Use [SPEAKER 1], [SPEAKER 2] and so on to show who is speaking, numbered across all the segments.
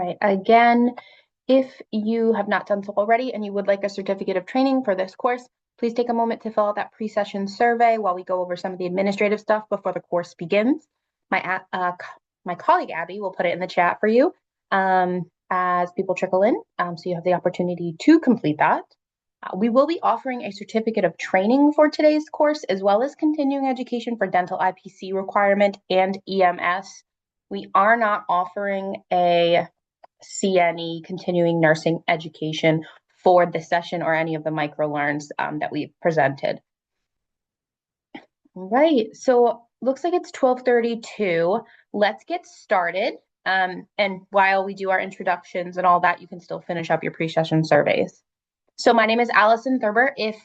[SPEAKER 1] Right. Again, if you have not done so already and you would like a certificate of training for this course, please take a moment to fill out that pre-session survey while we go over some of the administrative stuff before the course begins. My colleague Abby will put it in the chat for you as people trickle in, so you have the opportunity to complete that. We will be offering a certificate of training for today's course, as well as continuing education for dental IPC requirement and EMS. We are not offering a CNE continuing nursing education for this session or any of the microlearns that we've presented. All right, so looks like it's 12:32. Let's get started. And while we do our introductions and all that, you can still finish up your pre-session surveys. So my name is Allison Thurber. If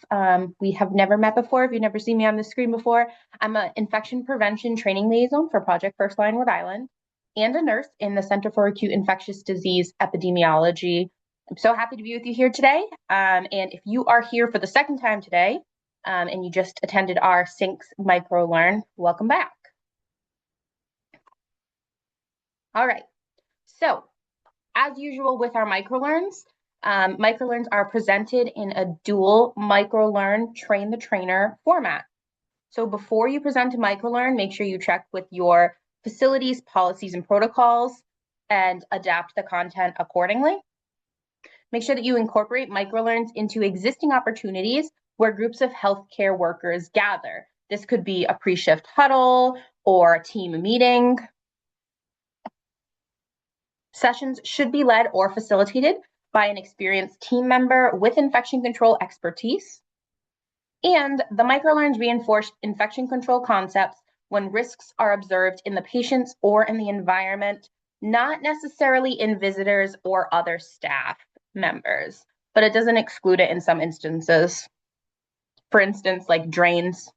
[SPEAKER 1] we have never met before, if you've never seen me on the screen before, I'm an infection prevention training liaison for Project Firstline Rhode Island and a nurse in the Center for Acute Infectious Disease Epidemiology. I'm so happy to be with you here today. And if you are here for the second time today and you just attended our SYNCS MicroLearn, welcome back. All right, so as usual with our microlearns, microlearns are presented in a dual microlearn train the trainer format. So before you present a microlearn, make sure you check with your facilities, policies, and protocols and adapt the content accordingly. Make sure that you incorporate microlearns into existing opportunities where groups of healthcare workers gather. This could be a pre-shift huddle or a team meeting. Sessions should be led or facilitated by an experienced team member with infection control expertise. And the microlearns reinforce infection control concepts when risks are observed in the patients or in the environment, not necessarily in visitors or other staff members, but it doesn't exclude it in some instances. For instance, like drains,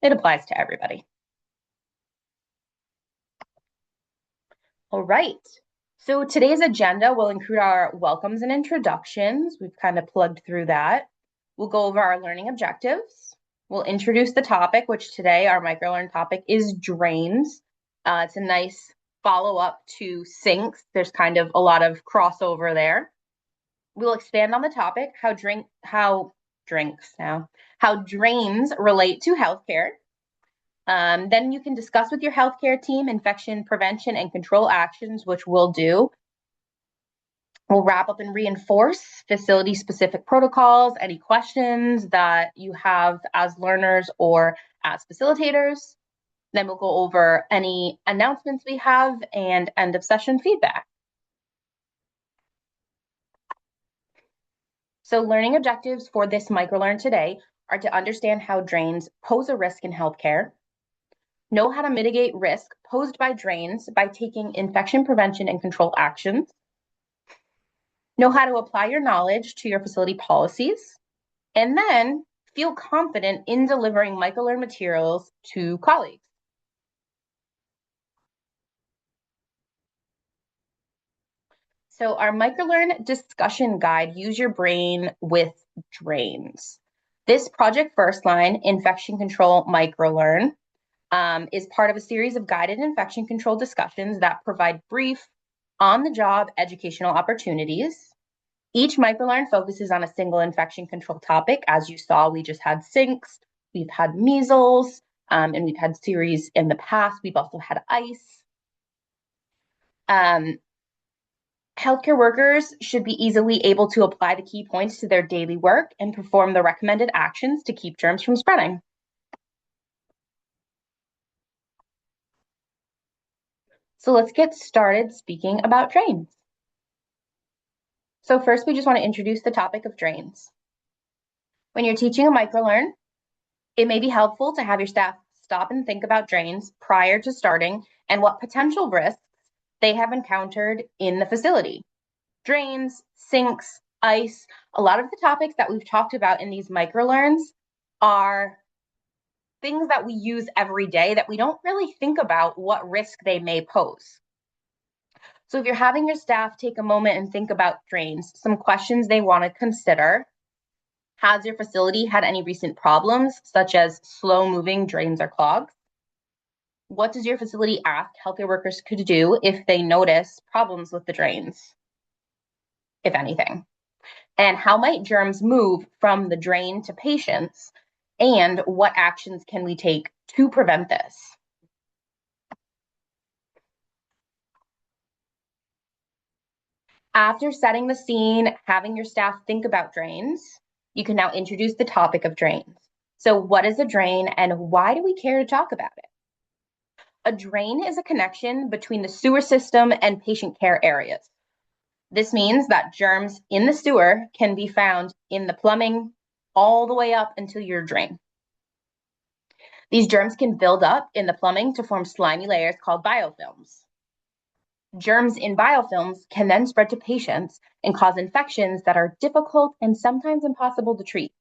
[SPEAKER 1] it applies to everybody. All right. So today's agenda will include our welcomes and introductions. We've kind of plugged through that. We'll go over our learning objectives. We'll introduce the topic, which today our microlearn topic is drains. It's a nice follow-up to SYNCS. There's kind of a lot of crossover there. We'll expand on the topic, how drains relate to healthcare. Then you can discuss with your healthcare team infection prevention and control actions, which we'll do. We'll wrap up and reinforce facility-specific protocols, any questions that you have as learners or as facilitators. Then we'll go over any announcements we have and end of session feedback. So learning objectives for this microlearn today are to understand how drains pose a risk in healthcare, know how to mitigate risk posed by drains by taking infection prevention and control actions, know how to apply your knowledge to your facility policies, and then feel confident in delivering microlearn materials to colleagues. So our microlearn discussion guide, Use Your Brain with Drains. This Project Firstline Infection Control Microlearn is part of a series of guided infection control discussions that provide brief, on-the-job educational opportunities. Each microlearn focuses on a single infection control topic. As you saw, we just had SYNCS, we've had measles, and we've had series in the past. We've also had ICE. Healthcare workers should be easily able to apply the key points to their daily work and perform the recommended actions to keep germs from spreading. So let's get started speaking about drains. So first, we just want to introduce the topic of drains. When you're teaching a microlearn, it may be helpful to have your staff stop and think about drains prior to starting and what potential risks they have encountered in the facility. Drains, sinks, ice, a lot of the topics that we've talked about in these microlearns are things that we use every day that we don't really think about what risk they may pose. So if you're having your staff take a moment and think about drains, some questions they want to consider. Has your facility had any recent problems, such as slow-moving drains or clogs? What does your facility ask healthcare workers could do if they notice problems with the drains? if anything? And how might germs move from the drain to patients? And what actions can we take to prevent this? After setting the scene, having your staff think about drains, you can now introduce the topic of drains. So, what is a drain and why do we care to talk about it? A drain is a connection between the sewer system and patient care areas. This means that germs in the sewer can be found in the plumbing all the way up until your drain. These germs can build up in the plumbing to form slimy layers called biofilms. Germs in biofilms can then spread to patients and cause infections that are difficult and sometimes impossible to treat.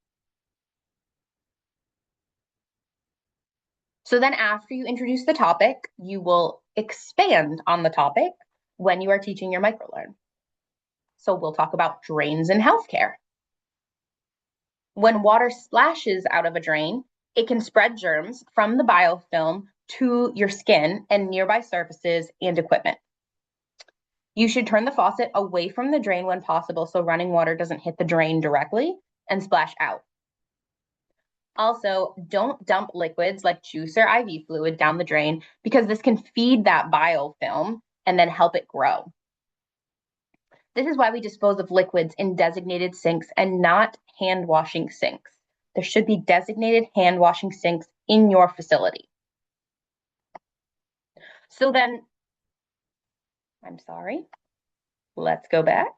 [SPEAKER 1] So then after you introduce the topic, you will expand on the topic when you are teaching your microlearn. So we'll talk about drains in healthcare. When water splashes out of a drain, it can spread germs from the biofilm to your skin and nearby surfaces and equipment. You should turn the faucet away from the drain when possible so running water doesn't hit the drain directly and splash out. Also, don't dump liquids like juice or IV fluid down the drain because this can feed that biofilm and then help it grow. This is why we dispose of liquids in designated sinks and not hand washing sinks. There should be designated hand washing sinks in your facility. So then, I'm sorry, let's go back.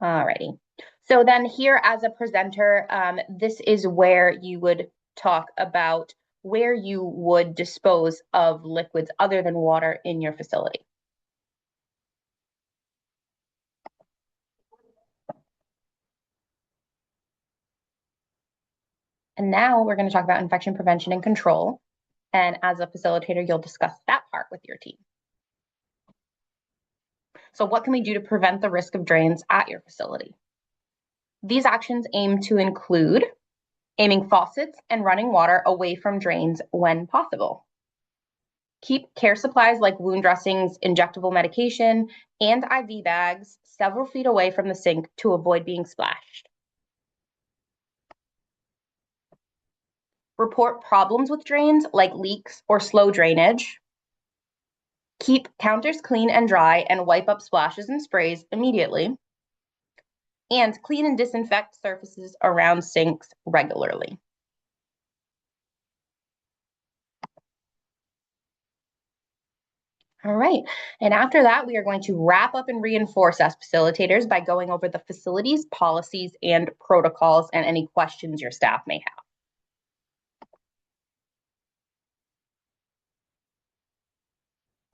[SPEAKER 1] Alrighty. So then here as a presenter, this is where you would talk about where you would dispose of liquids other than water in your facility. And now we're going to talk about infection prevention and control. And as a facilitator, you'll discuss that part with your team. So what can we do to prevent the risk of drains at your facility? These actions aim to include aiming faucets and running water away from drains when possible. Keep care supplies like wound dressings, injectable medication, and IV bags several feet away from the sink to avoid being splashed. Report problems with drains like leaks or slow drainage. Keep counters clean and dry and wipe up splashes and sprays immediately. And clean and disinfect surfaces around sinks regularly. All right, and after that, we are going to wrap up and reinforce as facilitators by going over the facilities, policies, and protocols and any questions your staff may have.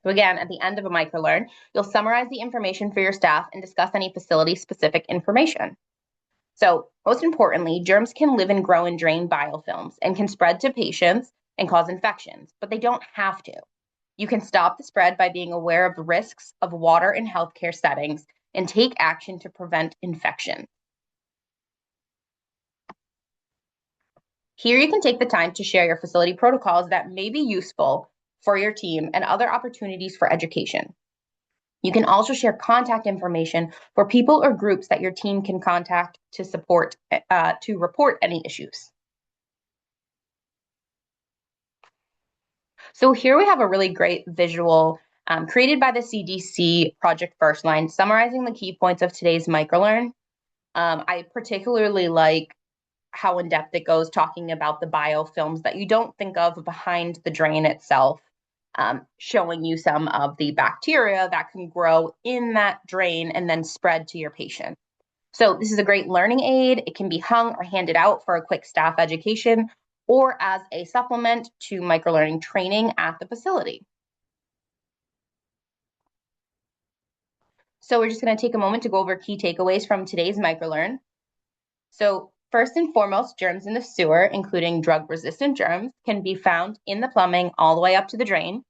[SPEAKER 1] So again, at the end of a microlearn, you'll summarize the information for your staff and discuss any facility-specific information. So most importantly, germs can live and grow in drain biofilms and can spread to patients and cause infections, but they don't have to. You can stop the spread by being aware of the risks of water in healthcare settings and take action to prevent infection. Here you can take the time to share your facility protocols that may be useful for your team and other opportunities for education. You can also share contact information for people or groups that your team can contact to report any issues. So here we have a really great visual created by the CDC Project Firstline, summarizing the key points of today's microlearn. I particularly like how in depth it goes, talking about the biofilms that you don't think of behind the drain itself, showing you some of the bacteria that can grow in that drain and then spread to your patient. So this is a great learning aid. It can be hung or handed out for a quick staff education or as a supplement to microlearning training at the facility. So we're just going to take a moment to go over key takeaways from today's microlearn. So first and foremost, germs in the sewer, including drug-resistant germs, can be found in the plumbing all the way up to the drain.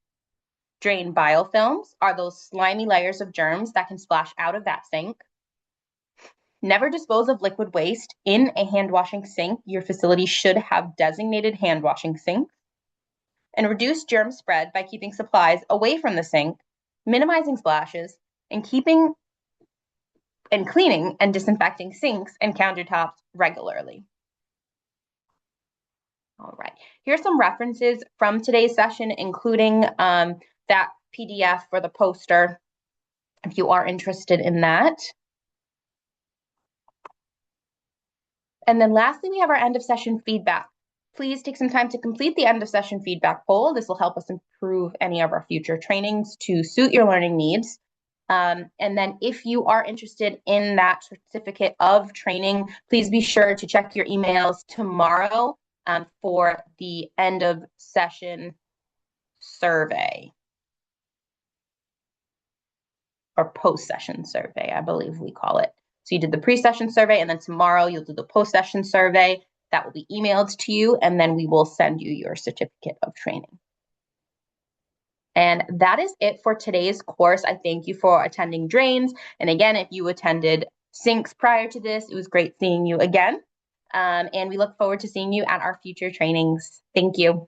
[SPEAKER 1] Drain biofilms are those slimy layers of germs that can splash out of that sink. Never dispose of liquid waste in a hand washing sink. Your facility should have designated hand washing sinks. and reduce germ spread by keeping supplies away from the sink, minimizing splashes, and keeping and cleaning and disinfecting sinks and countertops regularly. All right, here's some references from today's session, including that PDF for the poster, if you are interested in that. And then lastly, we have our end of session feedback. Please take some time to complete the end of session feedback poll. This will help us improve any of our future trainings to suit your learning needs. And then if you are interested in that certificate of training, please be sure to check your emails tomorrow for the end of session survey, or post-session survey, I believe we call it. So you did the pre-session survey, and then tomorrow you'll do the post-session survey. That will be emailed to you, and then we will send you your certificate of training. And that is it for today's course. I thank you for attending Drains. And again, if you attended Sinks prior to this, it was great seeing you again. And we look forward to seeing you at our future trainings. Thank you.